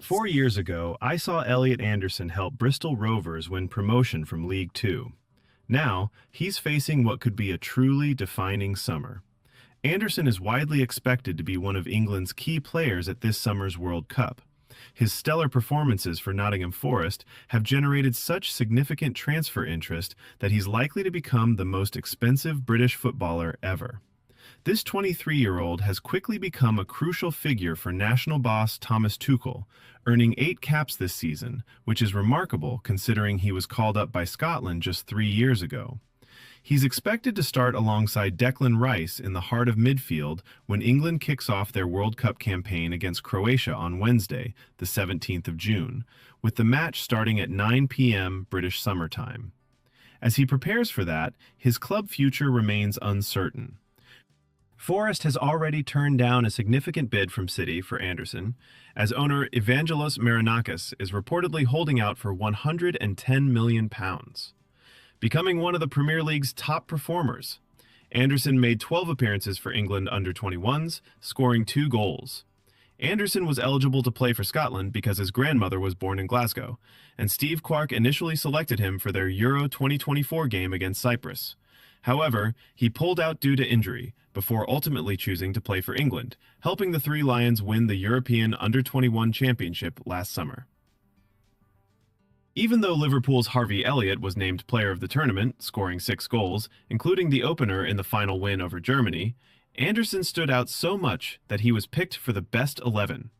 4 years ago, I saw Elliot Anderson help Bristol Rovers win promotion from League Two. Now, he's facing what could be a truly defining summer. Anderson is widely expected to be one of England's key players at this summer's World Cup. His stellar performances for Nottingham Forest have generated such significant transfer interest that he's likely to become the most expensive British footballer ever. This 23-year-old has quickly become a crucial figure for national boss Thomas Tuchel, earning 8 caps this season, which is remarkable considering he was called up by Scotland just 3 years ago. He's expected to start alongside Declan Rice in the heart of midfield when England kicks off their World Cup campaign against Croatia on Wednesday, the 17th of June, with the match starting at 9 p.m. British summer time. As he prepares for that, his club future remains uncertain. Forest has already turned down a significant bid from City for Anderson, as owner Evangelos Marinakis is reportedly holding out for £110 million. Becoming one of the Premier League's top performers, Anderson made 12 appearances for England under-21s, scoring 2 goals. Anderson was eligible to play for Scotland because his grandmother was born in Glasgow, and Steve Clarke initially selected him for their Euro 2024 game against Cyprus. However, he pulled out due to injury, before ultimately choosing to play for England, helping the Three Lions win the European Under-21 Championship last summer. Even though Liverpool's Harvey Elliott was named player of the tournament, scoring 6 goals, including the opener in the final win over Germany, Anderson stood out so much that he was picked for the best 11.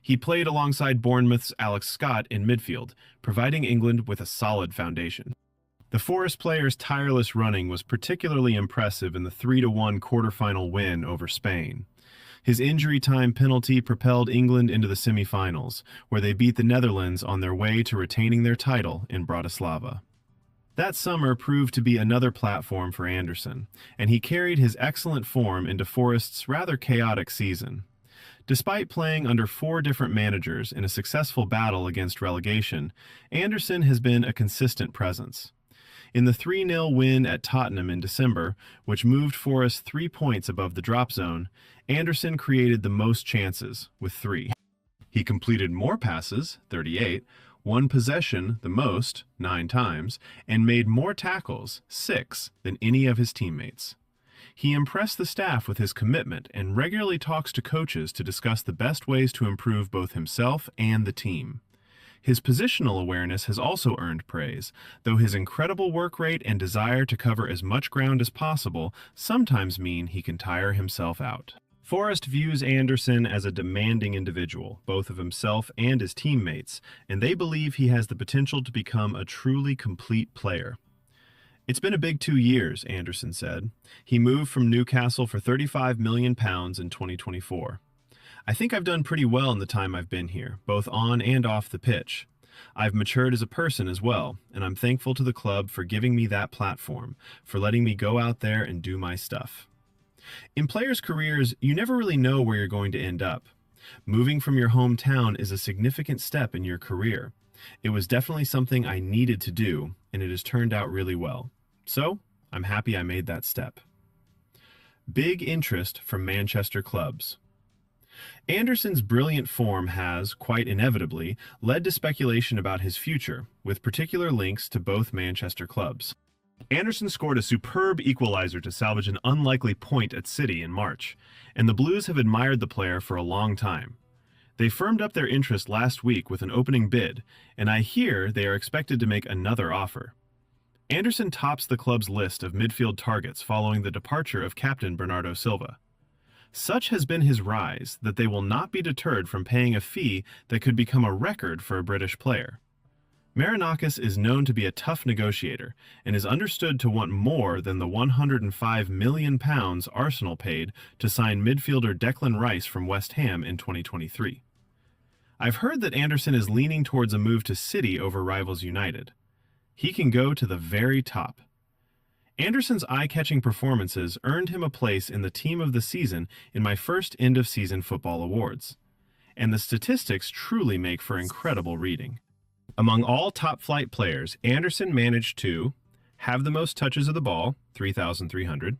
He played alongside Bournemouth's Alex Scott in midfield, providing England with a solid foundation. The Forest player's tireless running was particularly impressive in the 3-1 quarter-final win over Spain. His injury time penalty propelled England into the semi-finals, where they beat the Netherlands on their way to retaining their title in Bratislava. That summer proved to be another platform for Anderson, and he carried his excellent form into Forest's rather chaotic season. Despite playing under 4 different managers in a successful battle against relegation, Anderson has been a consistent presence. In the 3-0 win at Tottenham in December, which moved Forest 3 points above the drop zone, Anderson created the most chances, with 3. He completed more passes, 38, won possession, the most, 9 times, and made more tackles, 6, than any of his teammates. He impressed the staff with his commitment and regularly talks to coaches to discuss the best ways to improve both himself and the team. His positional awareness has also earned praise, though his incredible work rate and desire to cover as much ground as possible sometimes mean he can tire himself out. Forest views Anderson as a demanding individual, both of himself and his teammates, and they believe he has the potential to become a truly complete player. "It's been a big 2 years," Anderson said. He moved from Newcastle for £35 million in 2024. "I think I've done pretty well in the time I've been here, both on and off the pitch. I've matured as a person as well, and I'm thankful to the club for giving me that platform, for letting me go out there and do my stuff." In players' careers, you never really know where you're going to end up. Moving from your hometown is a significant step in your career. It was definitely something I needed to do, and it has turned out really well. So, I'm happy I made that step. Big interest from Manchester clubs. Anderson's brilliant form has, quite inevitably, led to speculation about his future, with particular links to both Manchester clubs. Anderson scored a superb equalizer to salvage an unlikely point at City in March, and the Blues have admired the player for a long time. They firmed up their interest last week with an opening bid, and I hear they are expected to make another offer. Anderson tops the club's list of midfield targets following the departure of captain Bernardo Silva. Such has been his rise that they will not be deterred from paying a fee that could become a record for a British player. Marinakis is known to be a tough negotiator and is understood to want more than the £105 million Arsenal paid to sign midfielder Declan Rice from West Ham in 2023. I've heard that Anderson is leaning towards a move to City over rivals United. He can go to the very top. Anderson's eye-catching performances earned him a place in the Team of the Season in my first end-of-season football awards. And the statistics truly make for incredible reading. Among all top-flight players, Anderson managed to have the most touches of the ball, 3,300,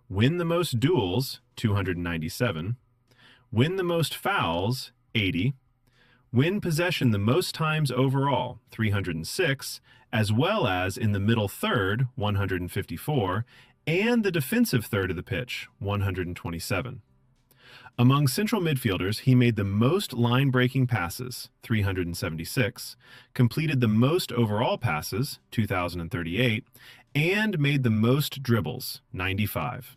win the most duels, 297, win the most fouls, 80, win possession the most times overall, 306, as well as in the middle third, 154, and the defensive third of the pitch, 127. Among central midfielders, he made the most line-breaking passes, 376, completed the most overall passes, 2,038, and made the most dribbles, 95.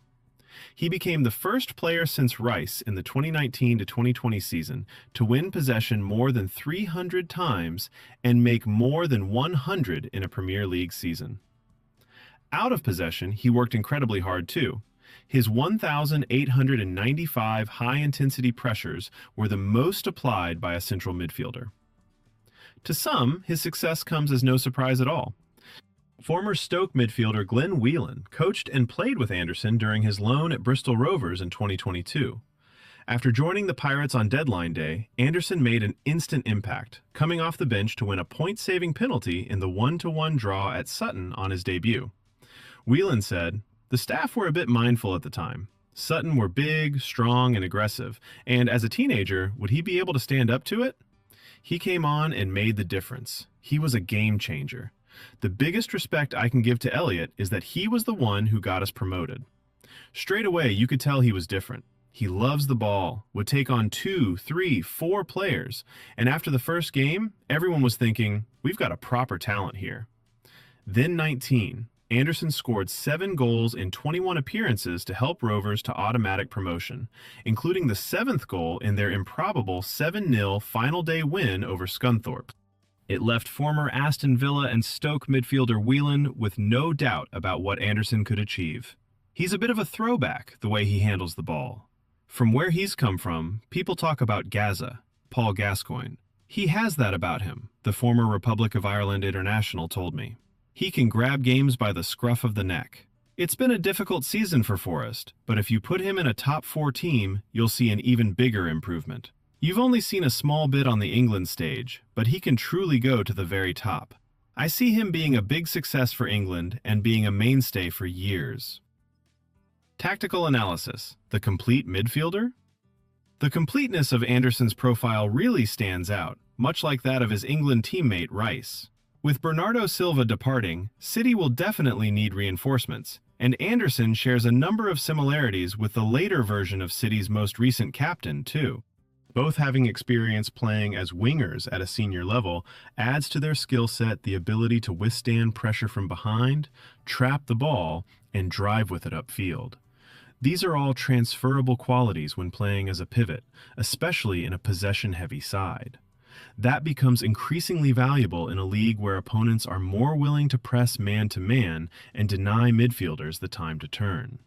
He became the first player since Rice in the 2019 to 2020 season to win possession more than 300 times and make more than 100 in a Premier League season. Out of possession, he worked incredibly hard too. His 1,895 high-intensity pressures were the most applied by a central midfielder. To some, his success comes as no surprise at all. Former Stoke midfielder Glenn Whelan coached and played with Anderson during his loan at Bristol Rovers in 2022. After joining the Pirates on deadline day, Anderson made an instant impact, coming off the bench to win a point-saving penalty in the 1-1 draw at Sutton on his debut. Whelan said, "The staff were a bit mindful at the time. Sutton were big, strong, and aggressive, and as a teenager, would he be able to stand up to it? He came on and made the difference. He was a game changer. The biggest respect I can give to Elliot is that he was the one who got us promoted. Straight away, you could tell he was different. He loves the ball, would take on 2, 3, 4 players, and after the first game, everyone was thinking, we've got a proper talent here." Then 19, Anderson scored 7 goals in 21 appearances to help Rovers to automatic promotion, including the 7th goal in their improbable 7-0 final day win over Scunthorpe. It left former Aston Villa and Stoke midfielder Whelan with no doubt about what Anderson could achieve. He's a bit of a throwback, the way he handles the ball. From where he's come from, people talk about Gaza, Paul Gascoigne. He has that about him, the former Republic of Ireland international told me. He can grab games by the scruff of the neck. It's been a difficult season for Forest, but if you put him in a top 4 team, you'll see an even bigger improvement. You've only seen a small bit on the England stage, but he can truly go to the very top. I see him being a big success for England and being a mainstay for years. Tactical analysis: the complete midfielder? The completeness of Anderson's profile really stands out, much like that of his England teammate Rice. With Bernardo Silva departing, City will definitely need reinforcements, and Anderson shares a number of similarities with the later version of City's most recent captain, too. Both having experience playing as wingers at a senior level adds to their skill set the ability to withstand pressure from behind, trap the ball, and drive with it upfield. These are all transferable qualities when playing as a pivot, especially in a possession-heavy side. That becomes increasingly valuable in a league where opponents are more willing to press man-to-man and deny midfielders the time to turn.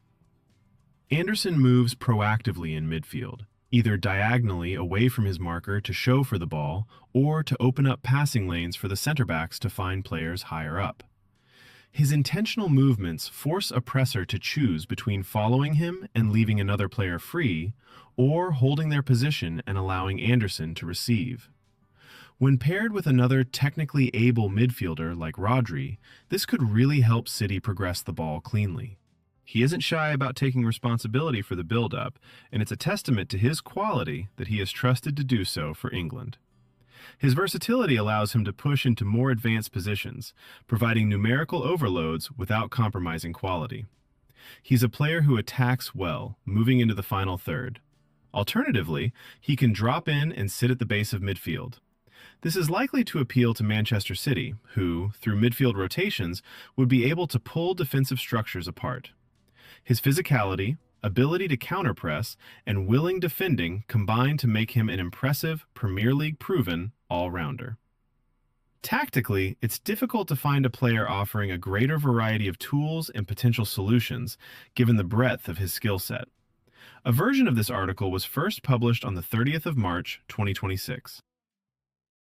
Anderson moves proactively in midfield, either diagonally away from his marker to show for the ball, or to open up passing lanes for the center-backs to find players higher up. His intentional movements force a presser to choose between following him and leaving another player free, or holding their position and allowing Anderson to receive. When paired with another technically able midfielder like Rodri, this could really help City progress the ball cleanly. He isn't shy about taking responsibility for the build-up, and it's a testament to his quality that he is trusted to do so for England. His versatility allows him to push into more advanced positions, providing numerical overloads without compromising quality. He's a player who attacks well, moving into the final third. Alternatively, he can drop in and sit at the base of midfield. This is likely to appeal to Manchester City, who, through midfield rotations, would be able to pull defensive structures apart. His physicality, ability to counterpress, and willing defending combine to make him an impressive, Premier League-proven all-rounder. Tactically, it's difficult to find a player offering a greater variety of tools and potential solutions, given the breadth of his skill set. A version of this article was first published on the 30th of March, 2026.